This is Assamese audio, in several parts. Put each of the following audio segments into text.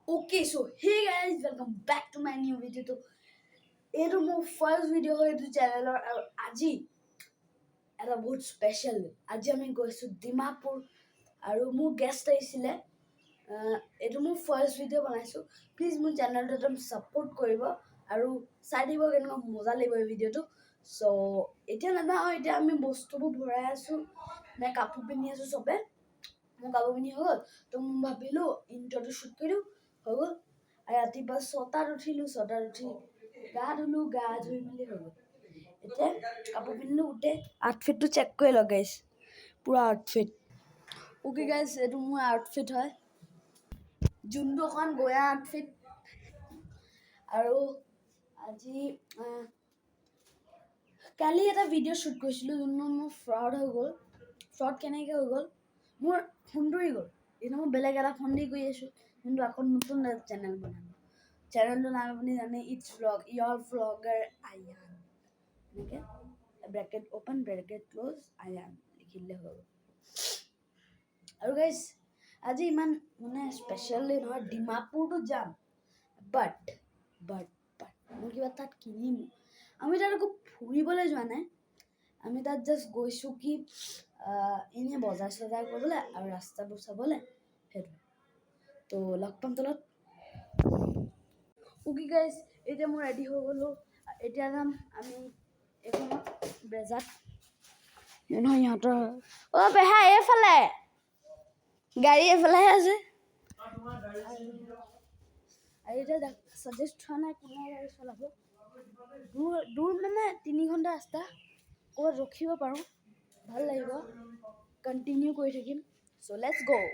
Okay, so hey guys, welcome back to my new video. तो ये तो মোৰ first video হয় এইটো চেনেলৰ আৰু আজি এটা বহুত স্পেশাল আজি আমি গৈছো ডিমাপুৰ আৰু মোৰ গেষ্ট আহিছিলে এইটো মোৰ ফাৰ্ষ্ট ভিডিঅ' বনাইছো প্লিজ মোৰ চেনেলটো একদম সাপোৰ্ট কৰিব আৰু চাই দিব কেনেকুৱা মজা লাগিব এই ভিডিঅ'টো সো এতিয়া নাযাওঁ এতিয়া আমি বস্তুবোৰ ভৰাই আছো নে কাপোৰ পিন্ধি আছো সবে মোৰ কাপোৰ পিন্ধি হৈ গ'ল তো মই ভাবিলো ইন্ট্ৰটো শ্বুট কৰি দিওঁ হৈ গ'ল আৰু ৰাতিপুৱা 6টাত উঠিলো 6টাত উঠি গা ধুলো গা ধুই মেলি হৈ গ'ল এতিয়া কাপোৰ পিন্ধিলো উঠে আউটফিটটো চেক কৰি লওক গাইছ পুৰা আউটফিট ওকে গাইছ এইটো মোৰ আউটফিট হয় যোনটো অকণ গয়া আউটফিট আৰু আজি কালি এটা ভিডিঅ' শ্বুট কৰিছিলোঁ যোনটো মোৰ ফ্ৰড হৈ গ'ল ফ্ৰড কেনেকৈ হৈ গ'ল মোৰ ফোনটো গ'ল এতিয়া মই বেলেগ এটা ফোন দি কৰি আছোঁ কিন্তু আকৌ নতুন এটা চেনেল বনাম চেনেলটোৰ নাম আপুনি জানে ইটছ ভ্লগ ইয়ৰ ভ্লগাৰ আয়ান এনেকৈ ব্ৰেকেট অ'পেন ব্ৰেকেট ক্ল'জ আয়ান লিখিলে হৈ গ'ল আৰু গাইছ আজি ইমান মানে স্পেচিয়েলি নহয় ডিমাপুৰটো যাম বাট মই কিবা তাত কিনিম আমি তাত আকৌ ফুৰিবলৈ যোৱা নাই আমি তাত জাষ্ট গৈছোঁ কি এনেই বজাৰ চজাৰ কৰিবলৈ আৰু ৰাস্তাবোৰ চাবলৈ সেইটো তো লগ পাম তলত ওকে গাইছ এতিয়া মই ৰেডি হৈ গ'লোঁ এতিয়া যাম আমি এইখনত ব্ৰেজাত নহয় ইহঁতৰ অ' পেহা এইফালে গাড়ী এইফালেহে আছে আৰু এতিয়া ছাজেষ্ট হোৱা নাই কোনে গাড়ী চলাব দূৰ মানে 3 ঘণ্টা ৰাস্তা ক'ৰবাত ৰখিব পাৰোঁ ভাল লাগিব কণ্টিনিউ কৰি থাকিম চ' লেটছ গ'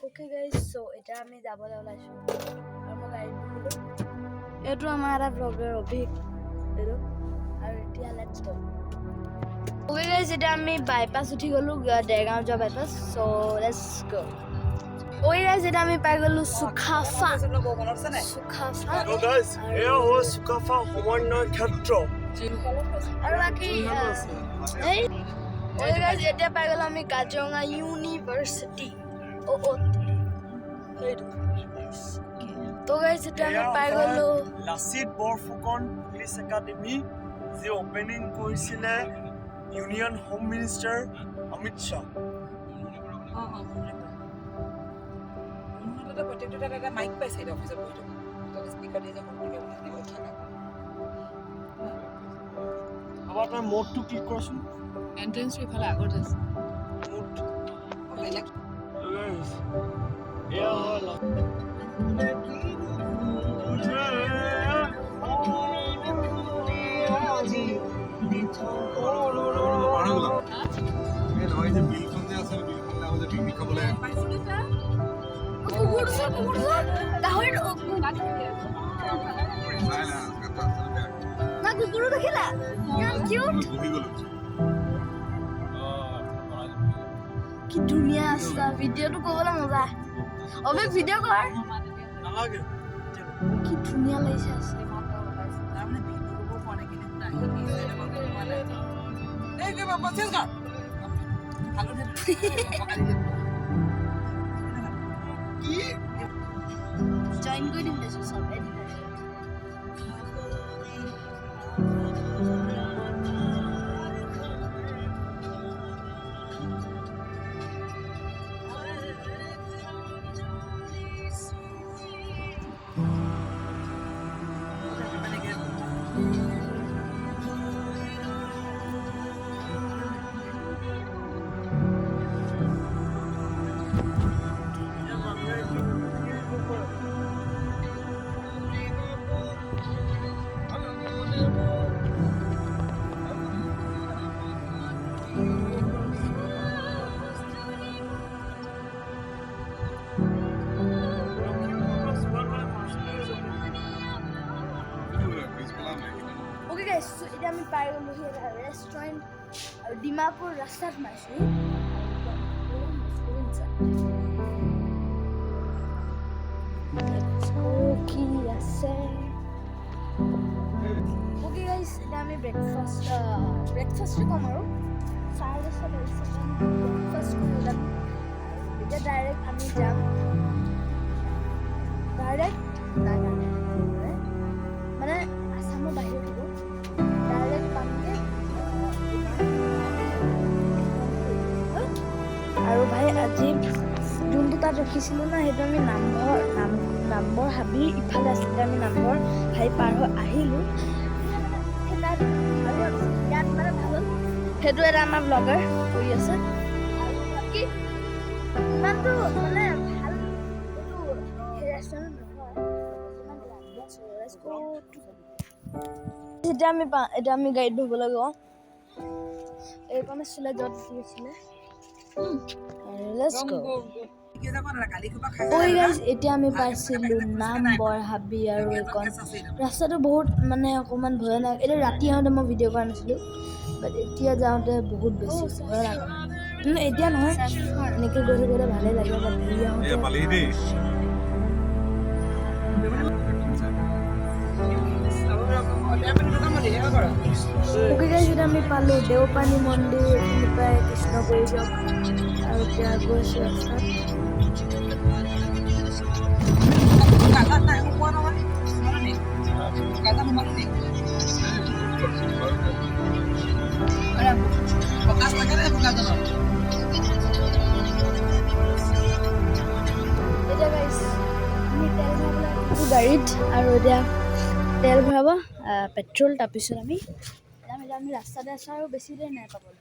অ'কে গাইজ চ' এতিয়া আমি যাবলৈ ওলাইছোঁ আৰু মই গাড়ীত বহিলোঁ এইটো আমাৰ এটা ব্লগাৰ অভিক এইটো আৰু এতিয়া লেটছ গ' অ'কে গাইজ এতিয়া আমি বাইপাছ উঠি গ'লোঁ দেৰগাঁও যোৱা বাইপাছ চ' লেটছ গ' ওই গাইজ এটা আমি পাই গ'লো সুখাফা সমন্বয় ক্ষেত্ৰ আৰু বাকী এই ওই গাইজ এতিয়া পাই গ'লো আমি কাজিৰঙা ইউনিভাৰ্চিটি তো গাইজ এতিয়া আমি পাই গ'লো লাচিত বৰফুকন পুলিচ একাডেমি যি অপেনিং কৰিছিলে union home minister Amit Shah প্ৰত্যেকটা মাইক পাইছে অফিচত বহি থকা স্পীকাৰ দিয়ে যে আবাৰ আপনাৰ মোডটো ক্লিক কৰছুন এন্ট্ৰেন্স ইফালে আগত আছে মোড বেলেগ এয়া হল কুকুৰো দেখিলা ইমান কিউট কি ধুনীয়া আছে ভিডিঅ'টো ক'বলৈ মজা অভিক ভিডিঅ' কৰ নালাগে কি ধুনীয়া লাগিছে আছে তাৰমানে ভিডিঅ' কৰিব পৰা নাই কিন্তু এই কি বাবা চেঞ্জ কৰ ভালো দে কি জয়েন কৰি দিম দেছো সব এডিটৰ Okay guys, so এতিয়া আমি পাই গ'লো এটা ৰেষ্টুৰেণ্ট আৰু ডিমাপুৰ ৰাস্তাত সোমাইছোঁ কি আছে Okay guys, এতিয়া আমি ব্ৰেকফাষ্ট কম আৰু 7:30 ব্ৰেকফাষ্ট কৰিম এতিয়া ডাইৰেক্ট আমি যাম ডাইৰেক্ট মানে আছামৰ বাহিৰত হ'ব ডাইৰেক্ট পামগে আৰু ভাই আজি যোনটো তাত ৰখিছিলোঁ ন সেইটো আমি নামবৰ হাবিৰ ইফালে আছিলে আমি নামবৰ ভাই পাৰ হৈ আহিলোঁ সেই তাত আৰু ইয়াত মানে ভাল হ'ল সেইটো এটা আমাৰ ব্লগাৰ কৰি আছে আৰু বাকী ইমানটো মানে ভাল এইটো সেই ৰেষ্টুৰেণ্ট নহয় এতিয়া আমি গাড়ীত বহিবলৈ গওঁ এইকণ আছিলে য'ত গৈছিলে এতিয়া আমি পাইছিলোঁ নামবৰ হাবি আৰু এইকণ ৰাস্তাটো বহুত মানে অকণমান ভয়ানক এতিয়া ৰাতি আহোঁতে মই ভিডিঅ' কৰা নাছিলোঁ বাট এতিয়া যাওঁতে বহুত বেছি ভয় লাগে কিন্তু এতিয়া নহয় এনেকৈ গৈ থাকোঁতে ভালেই লাগে বাট ঘূৰি আহোঁতে যেতিয়া আমি পালোঁ দেওপানী মন্দিৰ এইখিনি প্ৰায় কৃষ্ণগুৰি যাওক আৰু এতিয়া গৈ আছোঁ ৰাস্তাত গাড়ীত আৰু এতিয়া তেল ভৰাব পেট্ৰল তাৰপিছত আমি ৰাস্তাতে আছোঁ আৰু বেছি দেৰি নাই পাবলৈ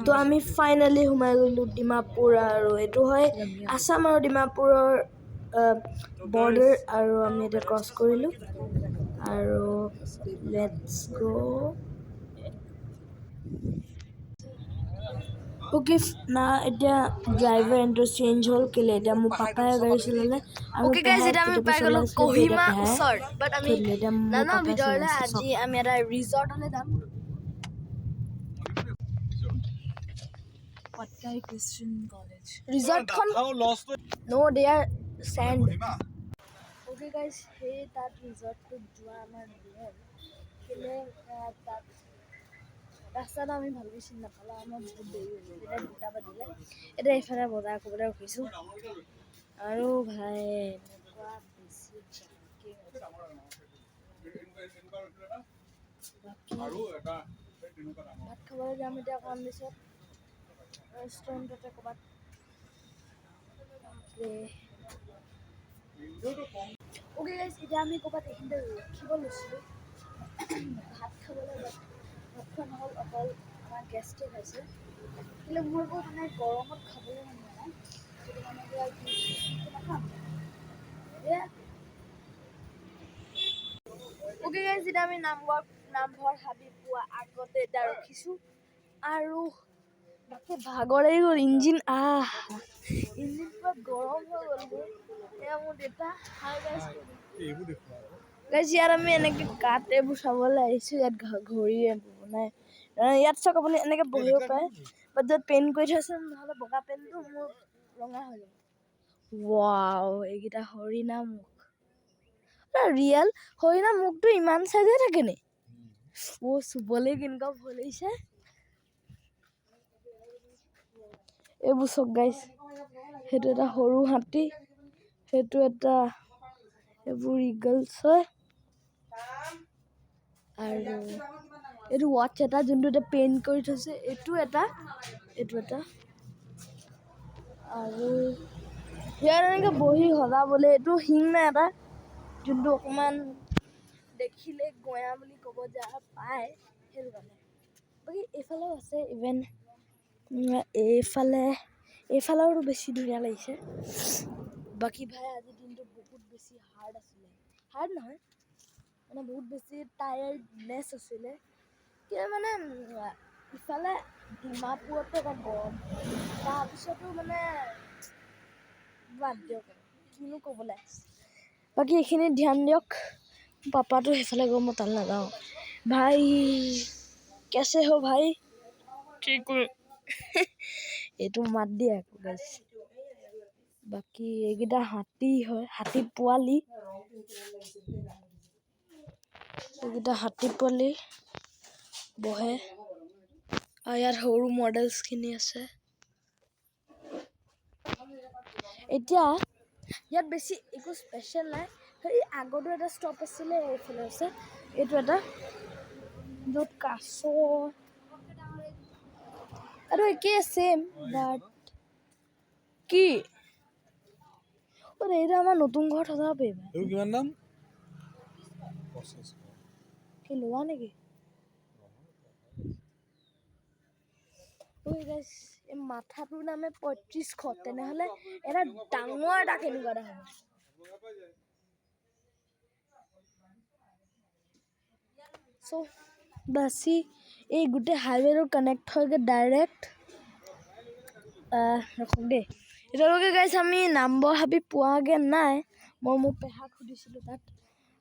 তো আমি ফাইনেলি সোমাই গ'লোঁ ডিমাপুৰ আৰু এইটো হয় আছাম আৰু ডিমাপুৰৰ বৰ্ডাৰ আৰু আমি এতিয়া ক্ৰছ কৰিলোঁ আৰু লেটছ গ' অ'কে না এতিয়া ড্ৰাইভাৰ এণ্টাৰ চেঞ্জ হ'ল কেলে এতিয়া মোৰ পাপাই গাড়ী চলালে আৰু আজি আমি এটা ৰিজৰ্টলৈ যাম Patkai Christian College. Resort con no, they are sand. Okay guys, hey that resort to jua amar nihol. Kile that rasta ami bhalke chin na pala amar bahut deri hoye. Eta duta badile. Eta efara bozar kobole rakhisu. Aru bhai nekwa besi jake. Aru eta ভাত খাবলৈ যাম এতিয়া অকণমান পিছত ৰেষ্টুৰেণ্টতে ক'ৰবাত অ'কে গাইজ এতিয়া আমি ক'ৰবাত এইখিনিতে ৰখিব লৈছিলোঁ ভাত খাবলৈ ভাত খোৱা নহ'ল অকল আমাৰ গেষ্টে খাইছে কিন্তু মোৰ আকৌ মানে গৰমত খাবলৈ মন নাই সেইটো মানে নাখাম অ'কে গাইজ এতিয়া আমি নামঘৰ হাবি পোৱা আগতে এতিয়া ৰখিছোঁ আৰু বাকী ভাগৰ লাগি গ'ল ইঞ্জিন পুৰা গৰম হৈ গ'ল এয়া মোৰ দেউতা গাইজ ইয়াত আমি এনেকৈ কাঠ এইবোৰ চাবলৈ আহিছোঁ ইয়াত ঘড়ী বনাই ইয়াত চাওক আপুনি এনেকৈ বহিব পাৰে বাট য'ত পেইণ্ট কৰি থৈছে নহ'লে বগা পেইণ্টটো মোৰ ৰঙা হৈ যাব ৱাও এইকেইটা হৰিণা মুখ ৰিয়েল হৰিণা মুখটো ইমান চাইজে থাকে নে চুবলৈ কেনেকুৱা ভয় লাগিছে এইবোৰ চাওক গাইজ সেইটো এটা সৰু হাতী সেইটো এটা এইবোৰ ইগলছ হয় আৰু এইটো ৱাটচ এটা যোনটো এটা পেইণ্ট কৰি থৈছে এইটো এটা আৰু ইয়াত এনেকৈ বহি সজাবলৈ এইটো শিং নাই এটা যোনটো অকণমান দেখিলে গঞা বুলি ক'ব যা পায় সেইটো কাৰণে বাকী এইফালেও আছে ইভেন এইফালেও বেছি ধুনীয়া লাগিছে বাকী ভাই আজিৰ দিনটো বহুত বেছি হাৰ্ড আছিলে হাৰ্ড নহয় মানে বহুত বেছি টায়াৰ্ডনেছ আছিলে কিন্তু মানে ইফালে ডিমাপুৰতো এটা গৰম তাৰপিছতো মানে বাদ দিয়ক কিনো ক'বলৈ বাকী এইখিনি ধ্যান দিয়ক পাপাটো সেইফালে গৈ মই তালৈ নাযাওঁ ভাই কেছে हो ভাই ঠিক এইটো মাত দিয়ে আকৌ গাইছ বাকী এইকেইটা হাতী হয় হাতী পোৱালি এইকেইটা হাতী পোৱালি বহে আৰু ইয়াত সৰু মডেলছখিনি আছে এতিয়া ইয়াত বেছি একো স্পেচিয়েল নাই সেই আগতো এটা ষ্টপ আছিলে এইফালে আছে এইটো এটা য'ত কাছ আৰু একেই ছেম বাট কি এইটো আমাৰ নতুন ঘৰত সজাব পাৰিবা এইটো কিমান দাম কি লোৱা নেকি গাইছ এই মাথাটোৰ নামে ৩৫০০ তেনেহ'লে এটা ডাঙৰ এটা কেনেকুৱা এটা হ'ব চ' বাছি এই গোটেই হাইৱেটো কানেক্ট হয়গৈ ডাইৰেক্ট ৰখক দেই এতিয়ালৈকে গাইছ আমি নামবৰ হাবি পোৱাগৈ নাই মই মোৰ পেহাক সুধিছিলোঁ তাত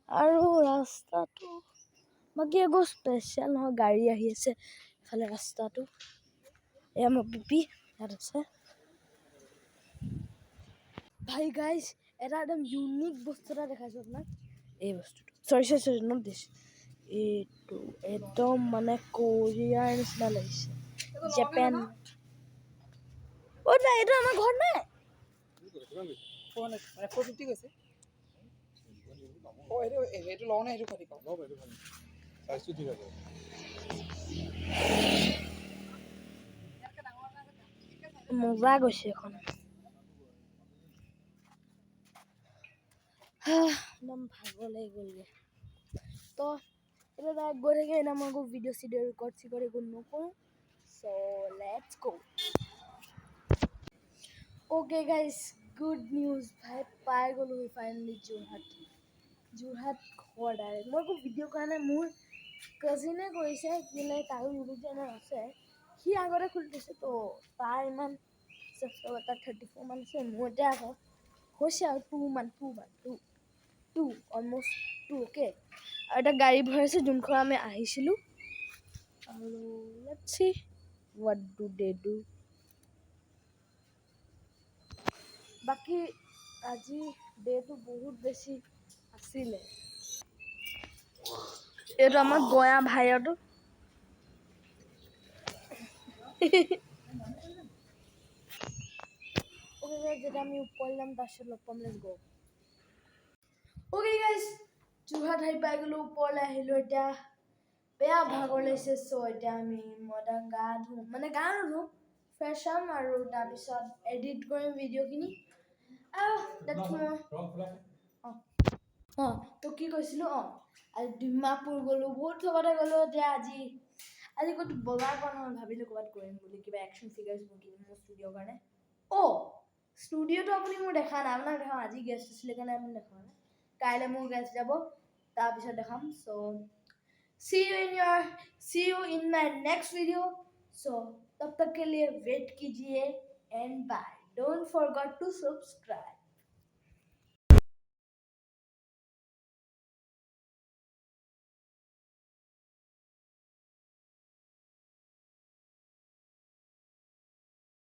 আৰু ৰাস্তাটো বাকী একো স্পেচিয়েল নহয় গাড়ী আহি আছে ইফালে ৰাস্তাটো এয়া মোৰ পিপি ইয়াত আছে ভাই গাইছ এটা একদম ইউনিক বস্তু এটা দেখাইছোঁ আপোনাক এই বস্তুটো চৰি নট দিছ এইটো একদম মানে কোৰিয়াৰ নিচিনা লাগিছে জাপান অ' নাই এইটো আমাৰ ঘৰত নাই 450 কৈছে এইটো লওঁ নে সেইটো খালি পাওঁ চাইজটো ঠিক আছে মজা গৈছে এখন একদম ভাগৰ লাগি গ'লগৈ তো এতিয়া ডাইৰেক্ট গৈ থাকে এতিয়া মই আকৌ ভিডিঅ' ৰেকৰ্ড একো নকৰোঁ চ' লেটছ গ' অ'কে গাইজ গুড নিউজ ভাই পাই গ'লোঁ ফাইনেলি যোৰহাট ঘৰ ডাইৰেক্ট মই একো ভিডিঅ' কৰা নাই মোৰ কাজিনে কৰিছে কেলৈ তাৰো ইউটিউব চেনেল আছে সি আগতে খুলি থৈছে তো তাৰ ইমান ছাবস্ক্ৰাইবাৰ তাৰ 34 মান আছে মোৰ এতিয়া আকৌ হৈছে আৰু টু অলমষ্ট 2 অ'কে আৰু এটা গাড়ী ভৰাইছে যোনখন আমি আহিছিলোঁ আৰু let's C what do they do বাকী আজি ডেটো বহুত বেছি আছিলে এইটো আমাৰ গঞা ভাইয়াটো ওকে গাইজ যেতিয়া আমি ওপৰলৈ যাম তাৰপিছত লগ পাম লেটছ গ' ওকে গাইজ যোৰহাট আহি পাই গ'লোঁ ওপৰলৈ আহিলোঁ এতিয়া বেয়া ভাগৰ লাগিছে চ' এতিয়া মই এটা গা নুধোঁ ফ্ৰেছ হ'ম আৰু তাৰপিছত এডিট কৰিম ভিডিঅ'খিনি তো কি কৈছিলোঁ আজি ডিমাপুৰ গ'লোঁ বহুত চবতে গ'লোঁ এতিয়া আজি ক'তো বজাৰ কৰা নহয় ভাবিলোঁ ক'ৰবাত কৰিম বুলি কিবা একশ্যন ফিগাৰ্ছ কিনিম মোৰ ষ্টুডিঅ'ৰ কাৰণে ষ্টুডিঅ'টো আপুনি মোৰ দেখা নাই আপোনাক দেখাম আজি গেষ্ট আছিলে কাৰণে আপুনি দেখা নাই কাইলৈ মোৰ গেষ্ট যাব তাৰপিছত দেখাম চ' see you in my next video so तब तक के लिए वेट कीजिए and bye don't forget to subscribe